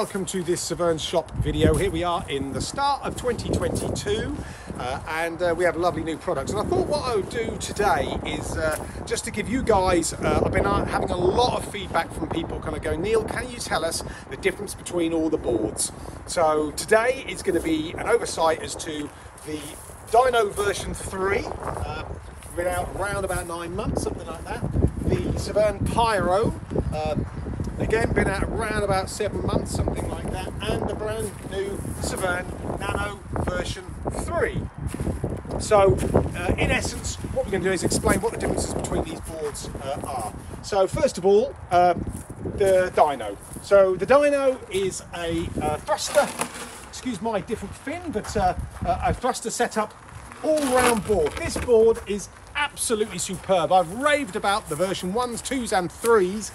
welcome to this Severne Shop video. Here we are in the start of 2022 and we have lovely new products, and I thought what I would do today is just to give you guys, I've been having a lot of feedback from people kind of going, Neil, can you tell us the difference between all the boards? So today it's going to be an oversight as to the Dyno version 3, been out around about 9 months, something like that. The Severne Pyro, again been out around about 7 months, something like that, and the brand new Severne Nano version 3. So in essence what we're going to do is explain what the differences between these boards are. So first of all, the Dyno. So the Dyno is a thruster, excuse my different fin, but a thruster setup all-round board. This board is absolutely superb. I've raved about the version 1s, 2s and 3s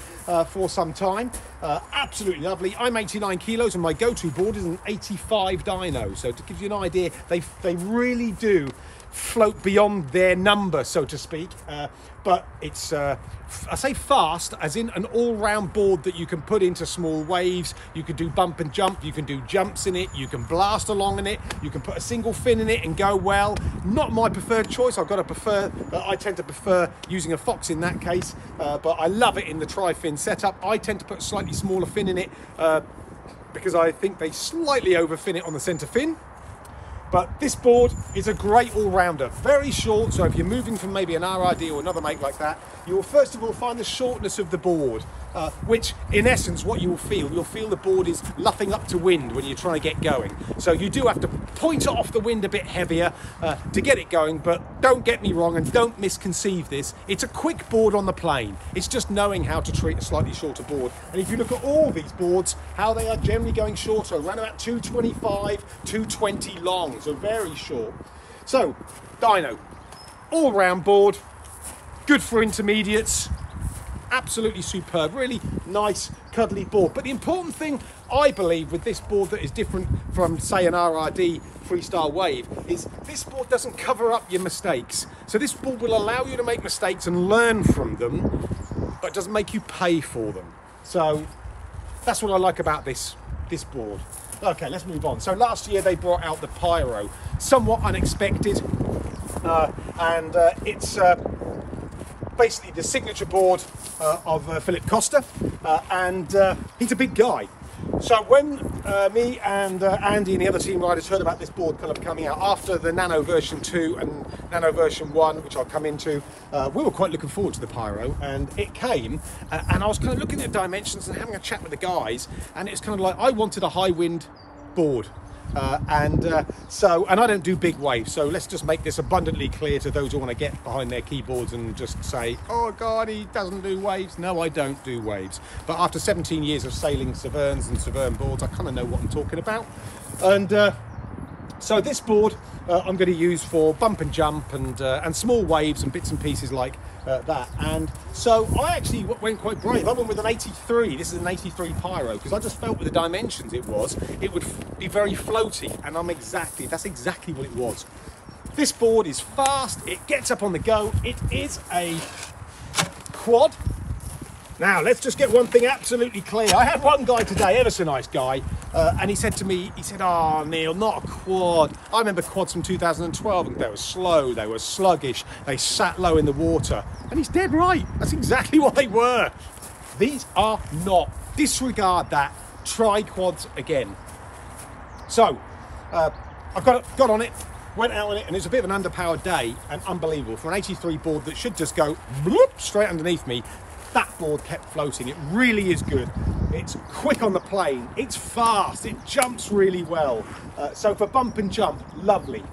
for some time. Absolutely lovely. I'm 89 kilos and my go-to board is an 85 Dyno. So to give you an idea, they really do float beyond their number, so to speak. But it's, I say fast, as in an all-round board that you can put into small waves. You can do bump and jump, you can do jumps in it, you can blast along in it, you can put a single fin in it and go well. Not my preferred choice. I've got to prefer, I tend to prefer using a Fox in that case, but I love it in the tri-fin setup. I tend to put a slightly smaller fin in it because I think they slightly overfin it on the center fin. But this board is a great all-rounder, very short, so if you're moving from maybe an RRD or another make like that, you will first of all find the shortness of the board, which in essence what you'll feel the board is luffing up to wind when you're trying to get going. So you do have to point it off the wind a bit heavier to get it going, but don't get me wrong and don't misconceive this. It's a quick board on the plane. It's just knowing how to treat a slightly shorter board. And if you look at all these boards, how they are generally going shorter, around about 225, 220 long. So very short. So Dyno, all-round board, good for intermediates, absolutely superb, really nice cuddly board. But the important thing I believe with this board that is different from say an RRD freestyle wave is this board doesn't cover up your mistakes. So this board will allow you to make mistakes and learn from them, but doesn't make you pay for them. So that's what I like about this board. Okay, let's move on. So last year they brought out the Pyro, somewhat unexpected, and it's basically the signature board of Philip Costa, and he's a big guy. So when me and Andy and the other team riders heard about this board kind of coming out after the Nano version 2 and Nano version 1, which I'll come into, we were quite looking forward to the Pyro, and it came, and I was kind of looking at dimensions and having a chat with the guys, and it's kind of like I wanted a high wind board. And I don't do big waves, so let's just make this abundantly clear to those who want to get behind their keyboards and just say, oh god, he doesn't do waves. No, I don't do waves, but after 17 years of sailing Severnes and Severne boards, I kind of know what I'm talking about. And so this board I'm going to use for bump and jump and small waves and bits and pieces like that. And so I actually went quite brave. I went with an 83. This is an 83 Pyro because I just felt with the dimensions it would be very floaty, and that's exactly what it was. This board is fast, it gets up on the go, it is a quad. Now let's just get one thing absolutely clear. I had one guy today, ever so nice guy, and he said to me, oh Neil, not a quad. I remember quads from 2012 and they were slow, they were sluggish, they sat low in the water. And he's dead right, that's exactly what they were. These are not. Disregard that, try quads again. So, I got on it, went out on it, and it was a bit of an underpowered day and unbelievable. For an 83 board that should just go bloop, straight underneath me, that board kept floating. It really is good. It's quick on the plane, it's fast, it jumps really well. So for bump and jump, lovely.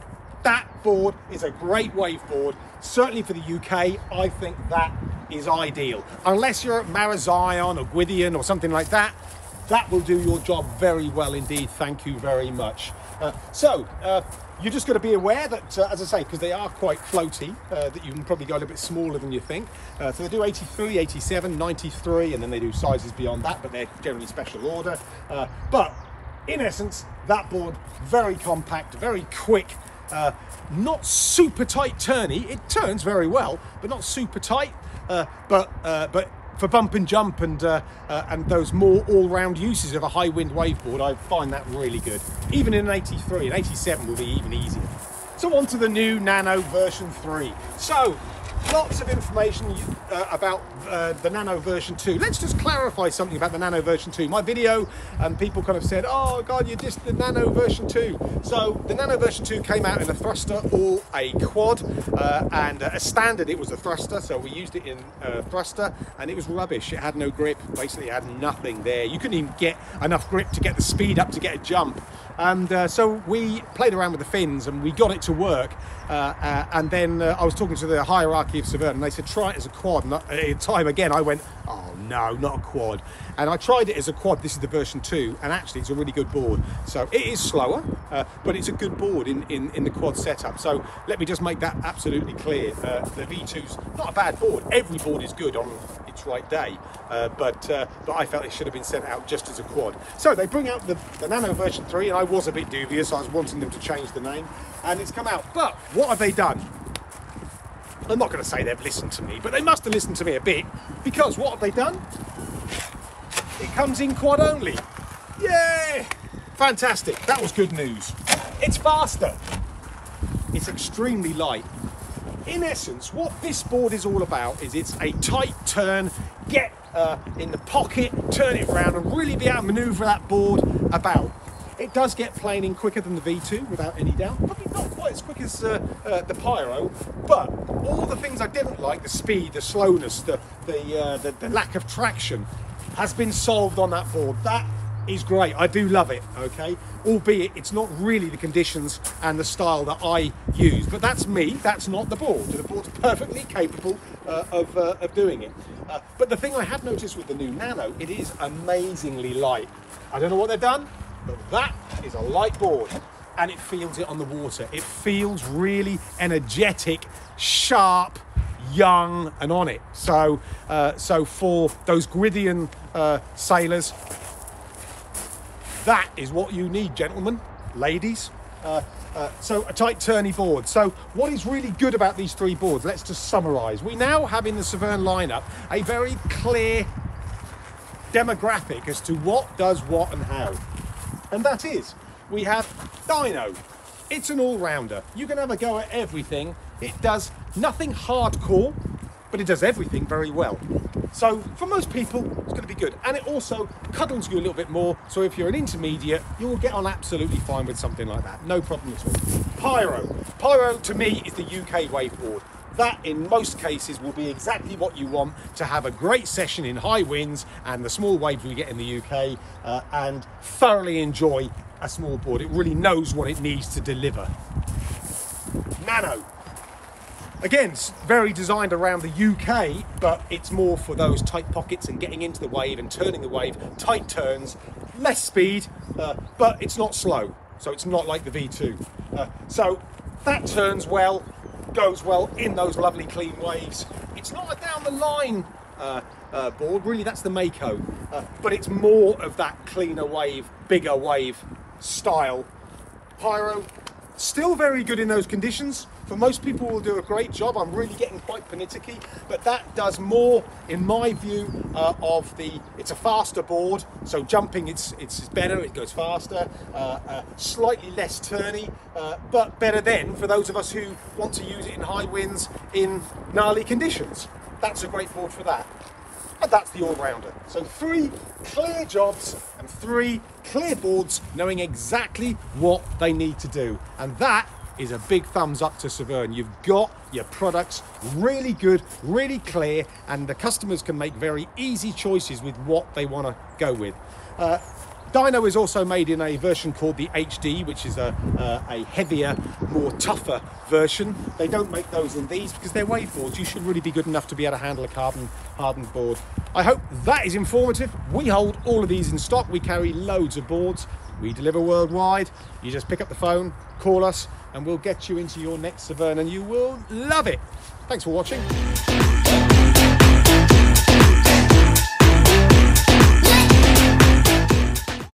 That board is a great wave board. Certainly for the UK, I think that is ideal. Unless you're at Marazion or Gwydion or something like that, that will do your job very well indeed. Thank you very much. You're just going to be aware that, as I say, because they are quite floaty, that you can probably go a little bit smaller than you think. So they do 83, 87, 93, and then they do sizes beyond that, but they're generally special order. But in essence, that board, very compact, very quick, not super tight turny. It turns very well, but not super tight. But for bump and jump and those more all-round uses of a high wind waveboard, I find that really good. Even in an 83, an 87 will be even easier. So on to the new Nano version 3. So lots of information about the Nano version 2. Let's just clarify something about the Nano version 2. My video, people kind of said, oh God, you're just the Nano version 2. So the Nano version 2 came out in a thruster or a quad, and a standard it was a thruster, so we used it in thruster, and it was rubbish. It had no grip, basically it had nothing there. You couldn't even get enough grip to get the speed up to get a jump. And so we played around with the fins and we got it to work, and then I was talking to the hierarchy of Severne and they said try it as a quad, and at the time again I went, oh no, not a quad. And I tried it as a quad. This is the version 2, and actually it's a really good board. So it is slower, but it's a good board in the quad setup. So let me just make that absolutely clear. The V2's not a bad board. Every board is good on its right day, but I felt it should have been sent out just as a quad. So they bring out the Nano version 3, and I was a bit dubious. I was wanting them to change the name, and it's come out. But what have they done? I'm not going to say they've listened to me, but they must have listened to me a bit, because what have they done? It comes in quad only. Yay! Fantastic. That was good news. It's faster. It's extremely light. In essence, what this board is all about is it's a tight turn, get in the pocket, turn it around and really be able to maneuver that board about. It does get planing quicker than the V2, without any doubt. Probably not quite as quick as the Pyro, but all the things I didn't like, the speed, the slowness, the lack of traction, has been solved on that board. That is great. I do love it, okay? Albeit it's not really the conditions and the style that I use, but that's me, that's not the board. The board's perfectly capable of doing it. But the thing I have noticed with the new Nano, it is amazingly light. I don't know what they've done, but that is a light board, and it feels it on the water. It feels really energetic, sharp, young, and on it. So for those Gwydion sailors, that is what you need, gentlemen, ladies. So a tight turny board. So what is really good about these three boards? Let's just summarise. We now have in the Severne lineup a very clear demographic as to what does what and how. And that is, we have Dyno. It's an all-rounder. You can have a go at everything. It does nothing hardcore, but it does everything very well. So for most people, it's going to be good. And it also cuddles you a little bit more. So if you're an intermediate, you'll get on absolutely fine with something like that. No problem at all. Pyro. Pyro, to me, is the UK waveboard. That, in most cases, will be exactly what you want to have a great session in high winds and the small waves we get in the UK, and thoroughly enjoy a small board. It really knows what it needs to deliver. Nano. Again, it's very designed around the UK, but it's more for those tight pockets and getting into the wave and turning the wave, tight turns, less speed, but it's not slow. So it's not like the V2. So that turns well, goes well in those lovely clean waves. It's not a down the line board, really that's the Mako, but it's more of that cleaner wave, bigger wave style. Pyro, still very good in those conditions. For most people will do a great job. I'm really getting quite panicky, but that does more, in my view, it's a faster board, so jumping it's better, it goes faster, slightly less turny, but better then for those of us who want to use it in high winds in gnarly conditions. That's a great board for that. And that's the all-rounder. So 3 clear jobs and 3 clear boards knowing exactly what they need to do. And that is a big thumbs up to Severne. You've got your products really good, really clear, and the customers can make very easy choices with what they want to go with. Dyno is also made in a version called the HD, which is a heavier, more tougher version. They don't make those in these because they're waveboards. You should really be good enough to be able to handle a carbon hardened board. I hope that is informative. We hold all of these in stock. We carry loads of boards. We deliver worldwide. You just pick up the phone, call us, and we'll get you into your next Severne and you will love it. Thanks for watching.